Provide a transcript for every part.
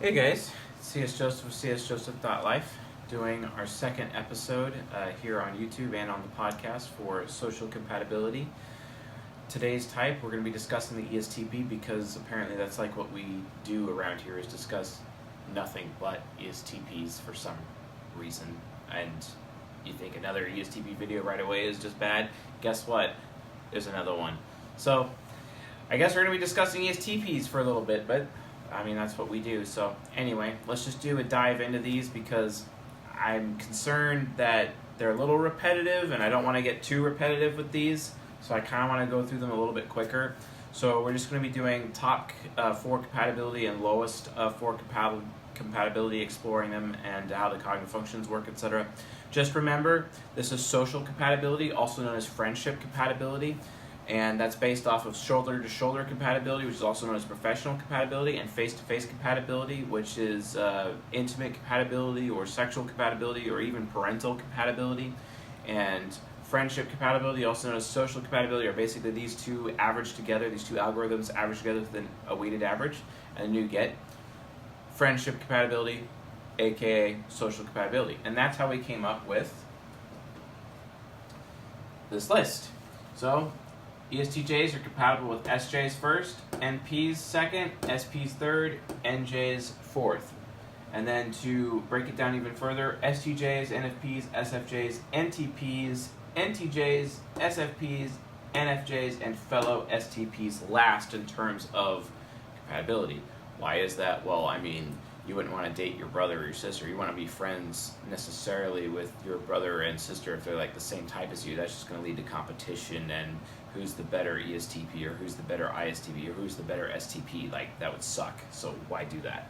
Hey guys, CS Joseph of csjoseph.life doing our second episode here on YouTube and on the podcast for social compatibility. Today's type, we're going to be discussing the ESTP because apparently that's like what we do around here is discuss nothing but ESTPs for some reason. And you think another ESTP video right away is just bad? Guess what? There's another one. So I guess we're going to be discussing ESTPs for a little bit, but I mean, that's what we do. So anyway, let's just do a dive into these because I'm concerned that they're a little repetitive and I don't want to get too repetitive with these. So I kind of want to go through them a little bit quicker. So we're just going to be doing top 4 compatibility and lowest 4 compatibility, exploring them and how the cognitive functions work, etc. Just remember, this is social compatibility, also known as friendship compatibility. And that's based off of shoulder-to-shoulder compatibility, which is also known as professional compatibility, and face-to-face compatibility, which is intimate compatibility or sexual compatibility or even parental compatibility. And friendship compatibility, also known as social compatibility, are basically these two averaged together, these two algorithms averaged together with a weighted average, and then you get friendship compatibility, aka social compatibility. And that's how we came up with this list. So ESTJs are compatible with SJs first, NPs second, SPs third, NJs fourth. And then to break it down even further, STJs, NFPs, SFJs, NTPs, NTJs, SFPs, NFJs, and fellow STPs last in terms of compatibility. Why is that? Well, I mean, you wouldn't want to date your brother or your sister. You want to be friends necessarily with your brother and sister if they're like the same type as you. That's just going to lead to competition and who's the better ESTP or who's the better ISTP or who's the better STP. Like, that would suck. So why do that?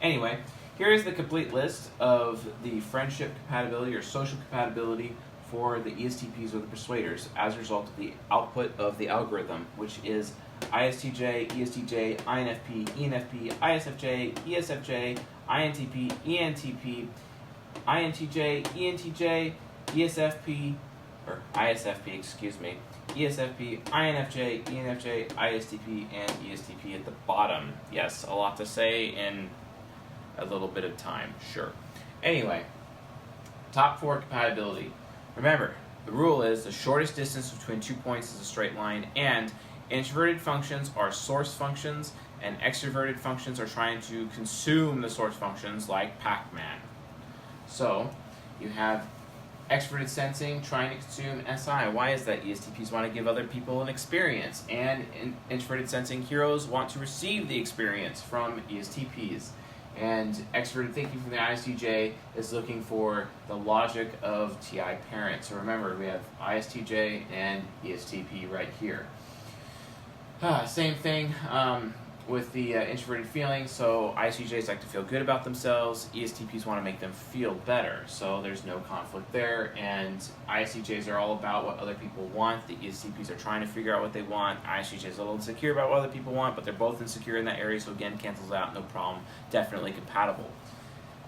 Anyway, here is the complete list of the friendship compatibility or social compatibility for the ESTPs or the persuaders as a result of the output of the algorithm, which is ISTJ, ESTJ, INFP, ENFP, ISFJ, ESFJ, INTP, ENTP, INTJ, ENTJ, ESFP, or ISFP, excuse me, ESFP, INFJ, ENFJ, ISTP, and ESTP at the bottom. Yes, a lot to say in a little bit of time, sure. Anyway, top 4 compatibility. Remember, the rule is the shortest distance between 2 points is a straight line, and introverted functions are source functions, and extroverted functions are trying to consume the source functions like Pac-Man. So, you have extroverted sensing trying to consume SI. Why is that? ESTPs want to give other people an experience, and introverted sensing heroes want to receive the experience from ESTPs. And extroverted thinking from the ISTJ is looking for the logic of TI parent. So remember, we have ISTJ and ESTP right here. Same thing with the introverted feeling. So ISTJs like to feel good about themselves. ESTPs want to make them feel better. So there's no conflict there. And ISTJs are all about what other people want. The ESTPs are trying to figure out what they want. ISTJs are a little insecure about what other people want, but they're both insecure in that area. So again, cancels out, no problem. Definitely compatible.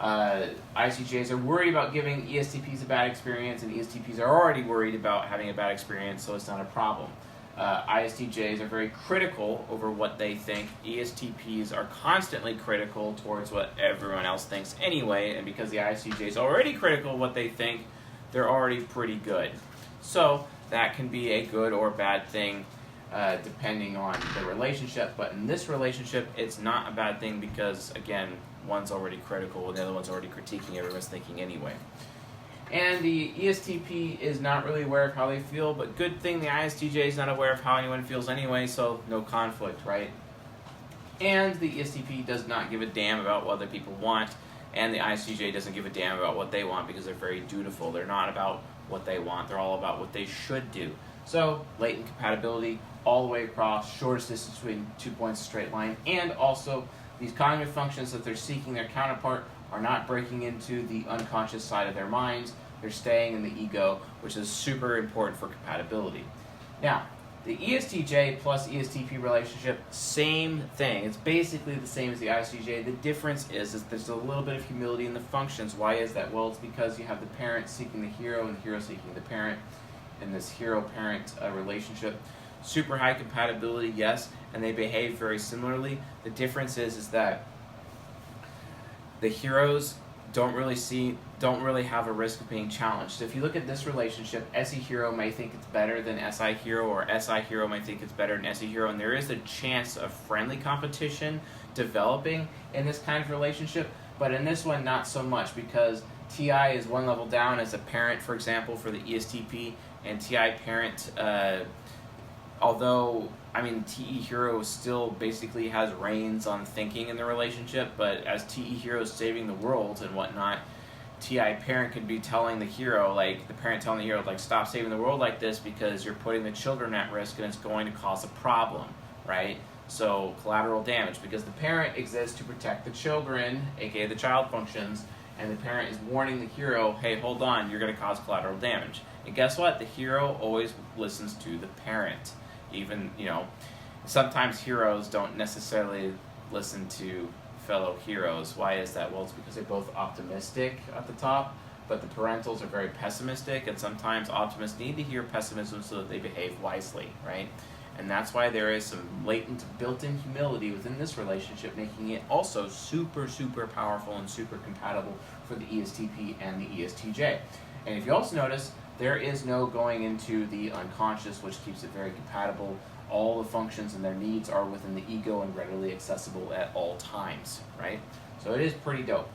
ISTJs are worried about giving ESTPs a bad experience, and ESTPs are already worried about having a bad experience, so it's not a problem. ISTJs are very critical over what they think. ESTPs are constantly critical towards what everyone else thinks anyway, and because the ISTJ is already critical of what they think, they're already pretty good. So that can be a good or bad thing depending on the relationship, but in this relationship, it's not a bad thing because, again, one's already critical and the other one's already critiquing everyone's thinking anyway. And the ESTP is not really aware of how they feel, but good thing the ISTJ is not aware of how anyone feels anyway, so no conflict, right? And the ESTP does not give a damn about what other people want, and the ISTJ doesn't give a damn about what they want because they're very dutiful. They're not about what they want, they're all about what they should do. So, latent compatibility all the way across, shortest distance between 2 points, a straight line, and also these cognitive functions that they're seeking their counterpart are not breaking into the unconscious side of their minds. They're staying in the ego, which is super important for compatibility. Now, the ESTJ plus ESTP relationship, same thing. It's basically the same as the ISTJ. The difference is there's a little bit of humility in the functions. Why is that? Well, it's because you have the parent seeking the hero and the hero seeking the parent in this hero-parent relationship. Super high compatibility, yes, and they behave very similarly. The difference is that the heroes don't really have a risk of being challenged. So if you look at this relationship, SE hero may think it's better than SI hero, or SI hero may think it's better than SE hero, and there is a chance of friendly competition developing in this kind of relationship. But in this one, not so much, because TI is one level down as a parent, for example, for the ESTP, and TI parent, although, I mean, TE hero still basically has reins on thinking in the relationship, but as TE hero is saving the world and whatnot, TI parent could be telling the hero, like, the parent telling the hero, like, stop saving the world like this because you're putting the children at risk and it's going to cause a problem, right? So, collateral damage, because the parent exists to protect the children, aka the child functions, and the parent is warning the hero, hey, hold on, you're going to cause collateral damage. And guess what? The hero always listens to the parent. Even, sometimes heroes don't necessarily listen to fellow heroes. Why is that? Well, it's because they're both optimistic at the top, but the parentals are very pessimistic, and sometimes optimists need to hear pessimism so that they behave wisely, right? And that's why there is some latent, built-in humility within this relationship, making it also super, super powerful and super compatible for the ESTP and the ESTJ. And if you also notice, there is no going into the unconscious, which keeps it very compatible. All the functions and their needs are within the ego and readily accessible at all times, right? So it is pretty dope.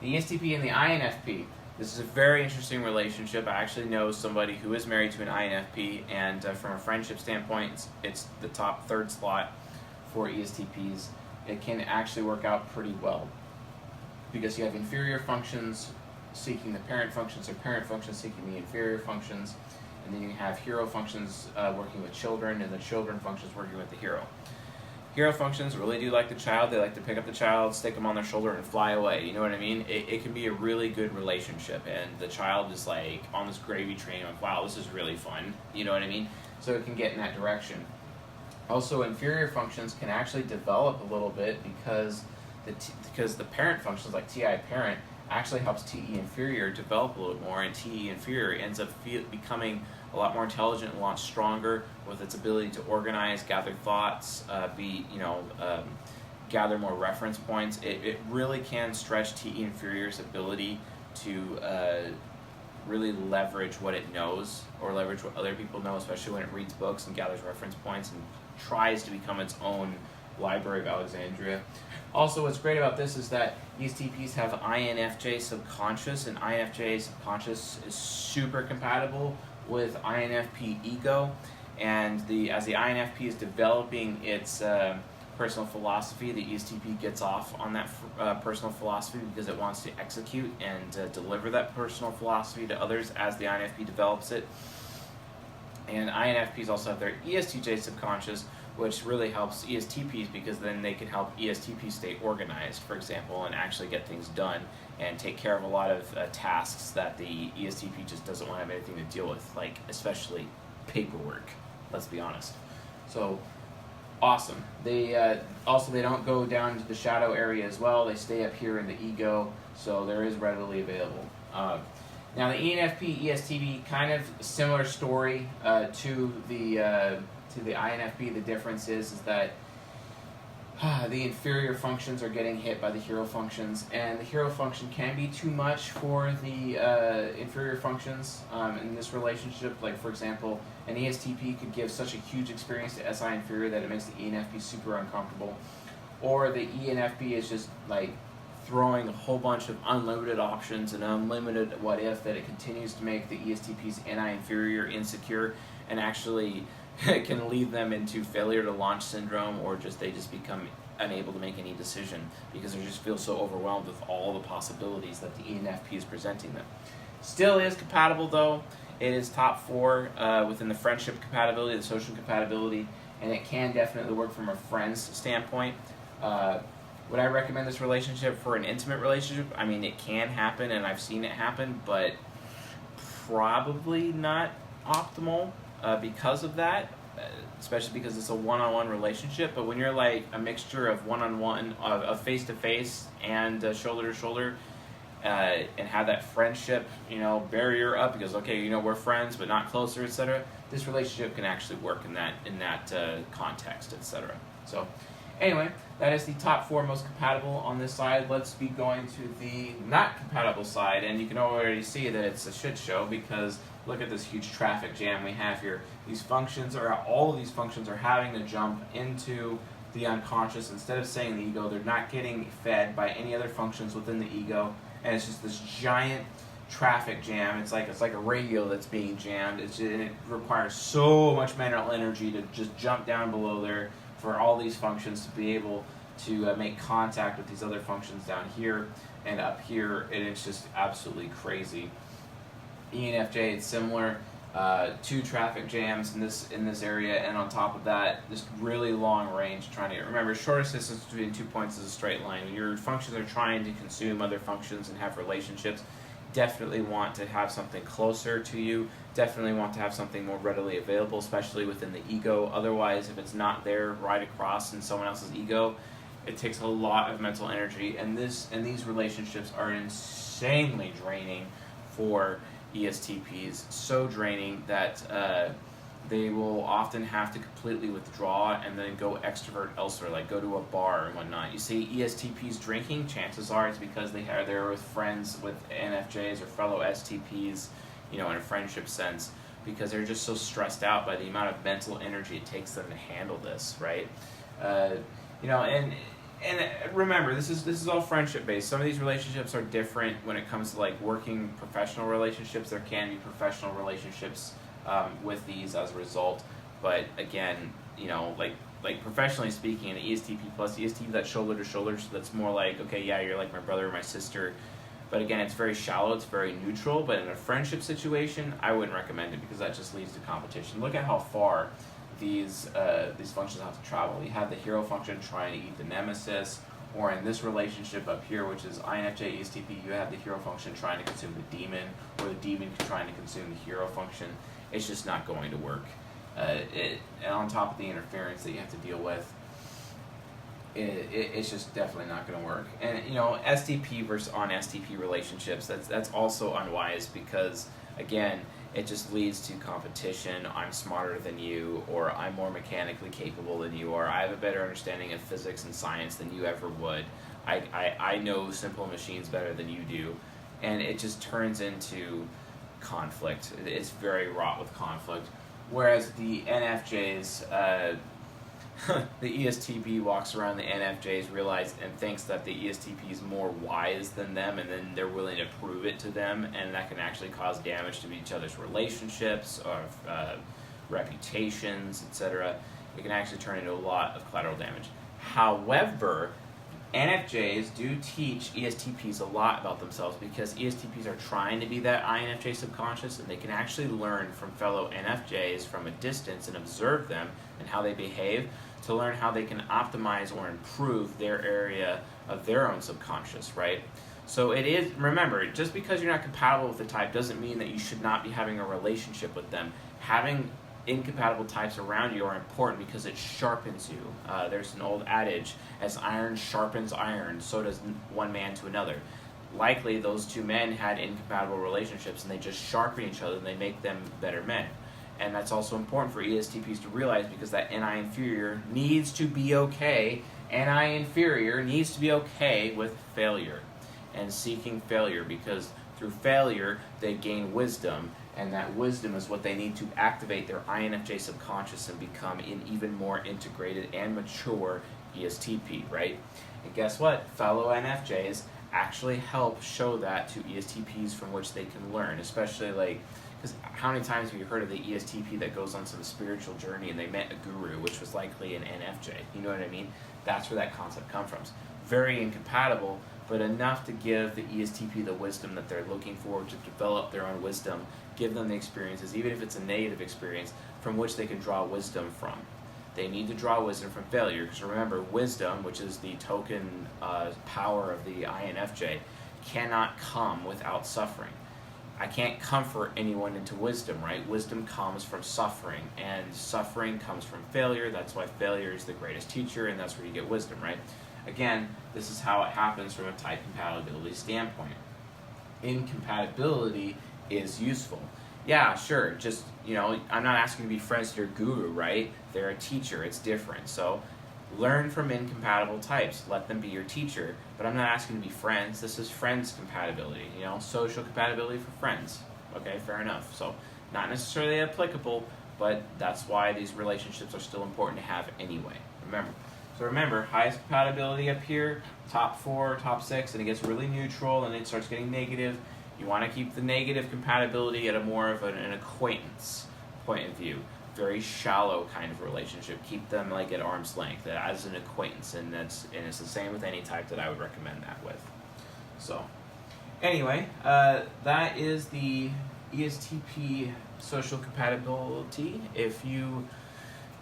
The ESTP and the INFP. This is a very interesting relationship. I actually know somebody who is married to an INFP, and from a friendship standpoint, it's the top third slot for ESTPs. It can actually work out pretty well because you have inferior functions seeking the parent functions, or parent functions seeking the inferior functions, and then you have hero functions working with children, and the children functions working with the hero. Hero functions really do like the child. They like to pick up the child, stick them on their shoulder, and fly away. You know what I mean? It can be a really good relationship, and the child is like on this gravy train, like, wow, this is really fun. You know what I mean? So it can get in that direction. Also, inferior functions can actually develop a little bit because the parent functions, like TI parent, actually helps TE inferior develop a little more, and TE inferior ends up becoming a lot more intelligent, a lot stronger with its ability to organize, gather thoughts, gather more reference points. It really can stretch TE inferior's ability to really leverage what it knows, or leverage what other people know, especially when it reads books and gathers reference points and tries to become its own Library of Alexandria. Also, what's great about this is that ESTPs have INFJ subconscious, and INFJ subconscious is super compatible with INFP ego. And as the INFP is developing its personal philosophy, the ESTP gets off on that personal philosophy because it wants to execute and deliver that personal philosophy to others as the INFP develops it. And INFPs also have their ESTJ subconscious, which really helps ESTPs because then they can help ESTPs stay organized, for example, and actually get things done and take care of a lot of tasks that the ESTP just doesn't want to have anything to deal with, like especially paperwork, let's be honest. So, awesome. They don't go down to the shadow area as well. They stay up here in the ego, so there is readily available. Now the ENFP, ESTP, kind of similar story to the INFP. The difference is that the inferior functions are getting hit by the hero functions, and the hero function can be too much for the inferior functions in this relationship. Like, for example, an ESTP could give such a huge experience to SI inferior that it makes the ENFP super uncomfortable, or the ENFP is just like throwing a whole bunch of unlimited options and unlimited what if that it continues to make the ESTP's NI inferior insecure, and actually it can lead them into failure to launch syndrome, or they just become unable to make any decision because they just feel so overwhelmed with all the possibilities that the ENFP is presenting them. Still is compatible though. It is top 4 within the friendship compatibility, the social compatibility, and it can definitely work from a friend's standpoint. Would I recommend this relationship for an intimate relationship? I mean, it can happen, and I've seen it happen, but probably not optimal because of that, especially because it's a one-on-one relationship. But when you're like a mixture of one-on-one, of face-to-face and shoulder-to-shoulder, and have that friendship, barrier up because, okay, we're friends but not closer, etc., this relationship can actually work in that context, etc. So, Anyway, that is the top 4 most compatible on this side. Let's be going to the not compatible side, and you can already see that it's a shit show because look at this huge traffic jam we have here. All of these functions are having to jump into the unconscious. Instead of saying the ego, they're not getting fed by any other functions within the ego, and it's just this giant traffic jam. It's like a radio that's being jammed. And it requires so much mental energy to just jump down below there for all these functions to be able to make contact with these other functions down here and up here, and it's just absolutely crazy. ENFJ, it's similar. 2 traffic jams in this area, and on top of that, this really long range trying to remember shortest distance between 2 points is a straight line. When your functions are trying to consume other functions and have relationships, definitely want to have something closer to you, definitely want to have something more readily available, especially within the ego. Otherwise, if it's not there right across in someone else's ego, it takes a lot of mental energy, and these relationships are insanely draining for ESTPs, so draining that they will often have to completely withdraw and then go extrovert elsewhere, like go to a bar and whatnot. You see ESTPs drinking, chances are it's because they're with friends with NFJs or fellow STPs, in a friendship sense, because they're just so stressed out by the amount of mental energy it takes them to handle this, right? And remember, this is all friendship based. Some of these relationships are different when it comes to like working professional relationships. There can be professional relationships with these as a result, but again, like professionally speaking, an ESTP plus ESTP, that's shoulder to shoulder, so that's more like, okay, yeah, you're like my brother or my sister. But again, it's very shallow, it's very neutral. But in a friendship situation, I wouldn't recommend it because that just leads to competition. Look at how far these functions have to travel. You have the hero function trying to eat the nemesis, or in this relationship up here, which is INFJ ESTP, you have the hero function trying to consume the demon, or the demon trying to consume the hero function. It's just not going to work. And on top of the interference that you have to deal with, it's just definitely not going to work. And STP versus on STP relationships, that's also unwise because again, it just leads to competition. I'm smarter than you, or I'm more mechanically capable than you, or I have a better understanding of physics and science than you ever would. I know simple machines better than you do, and it just turns into conflict. It's very wrought with conflict. Whereas the NFJs, the ESTP walks around the NFJs, and thinks that the ESTP is more wise than them, and then they're willing to prove it to them, and that can actually cause damage to each other's relationships or reputations, etc. It can actually turn into a lot of collateral damage. However, NFJs do teach ESTPs a lot about themselves because ESTPs are trying to be that INFJ subconscious, and they can actually learn from fellow NFJs from a distance and observe them and how they behave to learn how they can optimize or improve their area of their own subconscious, right? So remember, just because you're not compatible with the type doesn't mean that you should not be having a relationship with them. Having incompatible types around you are important because it sharpens you. There's an old adage, as iron sharpens iron, so does one man to another. Likely those two men had incompatible relationships and they just sharpen each other and they make them better men. And that's also important for ESTPs to realize because that NI inferior needs to be okay. NI inferior needs to be okay with failure and seeking failure, because through failure they gain wisdom, and that wisdom is what they need to activate their INFJ subconscious and become an even more integrated and mature ESTP, right? And guess what? Fellow NFJs actually help show that to ESTPs from which they can learn, especially because how many times have you heard of the ESTP that goes on some spiritual journey and they met a guru, which was likely an NFJ? You know what I mean? That's where that concept comes from. Very incompatible, but enough to give the ESTP the wisdom that they're looking for to develop their own wisdom, give them the experiences, even if it's a negative experience, from which they can draw wisdom from. They need to draw wisdom from failure, because remember, wisdom, which is the token power of the INFJ, cannot come without suffering. I can't comfort anyone into wisdom, right? Wisdom comes from suffering, and suffering comes from failure. That's why failure is the greatest teacher, and that's where you get wisdom, right? Again, this is how it happens from a type compatibility standpoint. Incompatibility is useful. Yeah, sure, just, I'm not asking to be friends with your guru, right? They're a teacher, it's different. So Learn from incompatible types. Let them be your teacher. But I'm not asking to be friends. This is friends compatibility, you know, social compatibility for friends. Okay, fair enough. So not necessarily applicable, but that's why these relationships are still important to have anyway. Remember, highest compatibility up here, top 4, top 6, and it gets really neutral and it starts getting negative. You want to keep the negative compatibility at a more of an acquaintance point of view. Very shallow kind of relationship. Keep them like at arm's length as an acquaintance, and it's the same with any type that I would recommend that with. So, anyway, that is the ESTP social compatibility. If you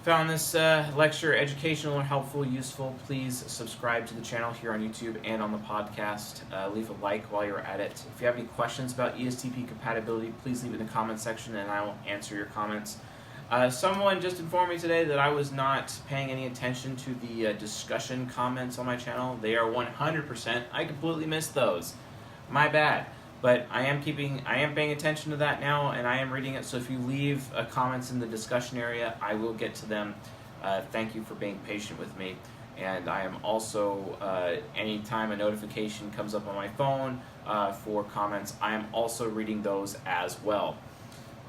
found this lecture educational or helpful, useful, please subscribe to the channel here on YouTube and on the podcast. Leave a like while you're at it. If you have any questions about ESTP compatibility, please leave it in the comment section and I will answer your comments. Someone just informed me today that I was not paying any attention to the discussion comments on my channel. They are 100%. I completely missed those. My bad. But I am paying attention to that now, and I am reading it. So if you leave comments in the discussion area, I will get to them. Thank you for being patient with me. And I am also, anytime a notification comes up on my phone for comments, I am also reading those as well.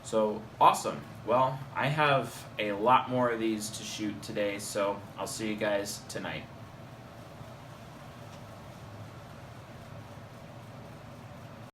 So awesome. Well, I have a lot more of these to shoot today, so I'll see you guys tonight.